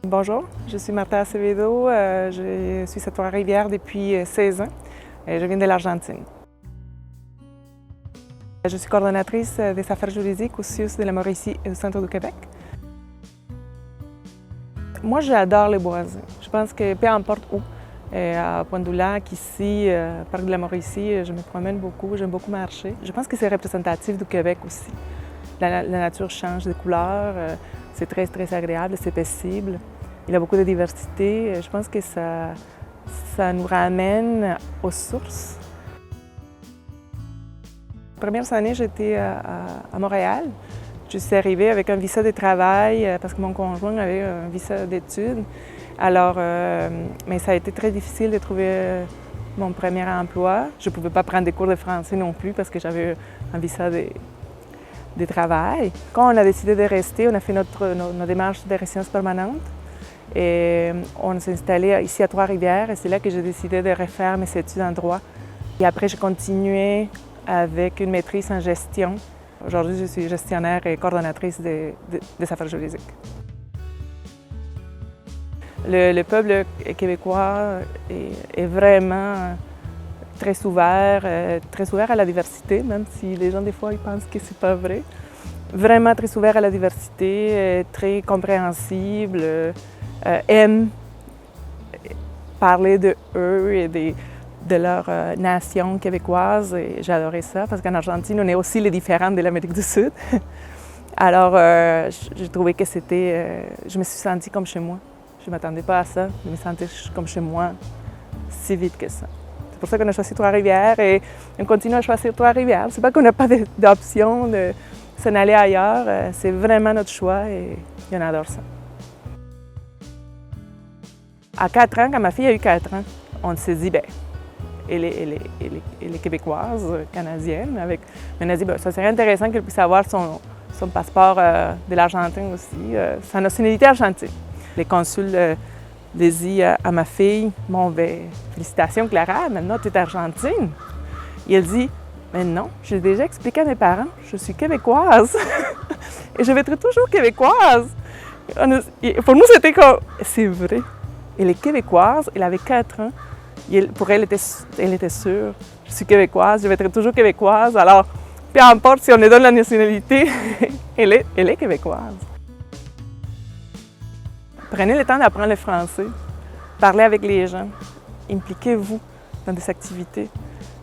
Bonjour, je suis Martha Acevedo, je suis à Trois-Rivières depuis 16 ans et je viens de l'Argentine. Je suis coordonnatrice des affaires juridiques au CIUS de la Mauricie et au Centre du Québec. Moi, j'adore les boisés. Je pense que peu importe où, à Pointe-du-Lac, ici, Parc de la Mauricie, je me promène beaucoup, j'aime beaucoup marcher. Je pense que c'est représentatif du Québec aussi. La nature change de couleur, c'est très agréable, c'est paisible. Il y a beaucoup de diversité. Je pense que ça nous ramène aux sources. Les premières années, j'étais à Montréal. Je suis arrivée avec un visa de travail parce que mon conjoint avait un visa d'études. Alors, mais ça a été très difficile de trouver mon premier emploi. Je ne pouvais pas prendre des cours de français non plus parce que j'avais un visa de travail. Quand on a décidé de rester, on a fait nos démarches de résidence permanente. Et on s'est installé ici à Trois-Rivières et c'est là que j'ai décidé de refaire mes études en droit. Et après, j'ai continué avec une maîtrise en gestion. Aujourd'hui, je suis gestionnaire et coordonnatrice des affaires juridiques. Le peuple québécois est vraiment très ouvert à la diversité, même si les gens, des fois, ils pensent que c'est pas vrai. Vraiment très ouvert à la diversité, très compréhensible. Aiment parler de eux et de leur nation québécoise. Et j'adorais ça parce qu'en Argentine, on est aussi les différents de l'Amérique du Sud. Alors, j'ai trouvé que c'était... je me suis sentie comme chez moi. Je ne m'attendais pas à ça, de me sentir comme chez moi si vite que ça. C'est pour ça qu'on a choisi Trois-Rivières et on continue à choisir Trois-Rivières. C'est pas qu'on n'a pas d'option de s'en aller ailleurs. C'est vraiment notre choix et on adore ça. À 4 ans, quand ma fille a eu 4 ans, on s'est dit, bien, elle est québécoise, canadienne. On a dit, bien, ça serait intéressant qu'elle puisse avoir son passeport de l'Argentine aussi, sa nationalité argentine. Les consuls disent à ma fille, bon, bien, félicitations Clara, maintenant tu es argentine. Et elle dit, mais non, j'ai déjà expliqué à mes parents, je suis québécoise et je vais être toujours québécoise. Pour nous, c'était comme, c'est vrai. Elle est québécoise, elle avait 4 ans. Et pour elle, elle était sûre. Je suis québécoise, je vais être toujours québécoise. Alors, peu importe si on lui donne la nationalité, elle est québécoise. Prenez le temps d'apprendre le français. Parlez avec les gens. Impliquez-vous dans des activités.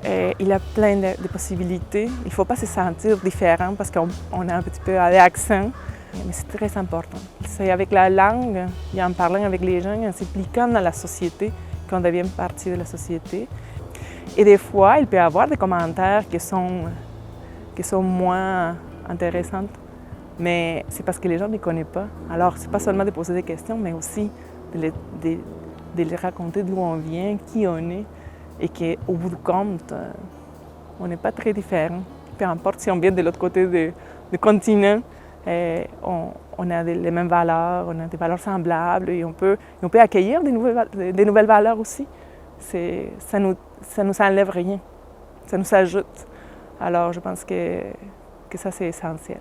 Il y a plein de possibilités. Il ne faut pas se sentir différent parce qu'on a un petit peu l'accent. Mais c'est très important. C'est avec la langue et en parlant avec les gens, en s'impliquant dans la société, qu'on devient partie de la société. Et des fois, il peut y avoir des commentaires qui sont moins intéressants, mais c'est parce que les gens ne les connaissent pas. Alors, ce n'est pas seulement de poser des questions, mais aussi de les raconter d'où on vient, qui on est, et qu'au bout du compte, on n'est pas très différents. Peu importe si on vient de l'autre côté du continent, on a les mêmes valeurs, on a des valeurs semblables et on peut accueillir des nouvelles valeurs aussi. Ça nous enlève rien, ça nous ajoute. Alors je pense que ça c'est essentiel.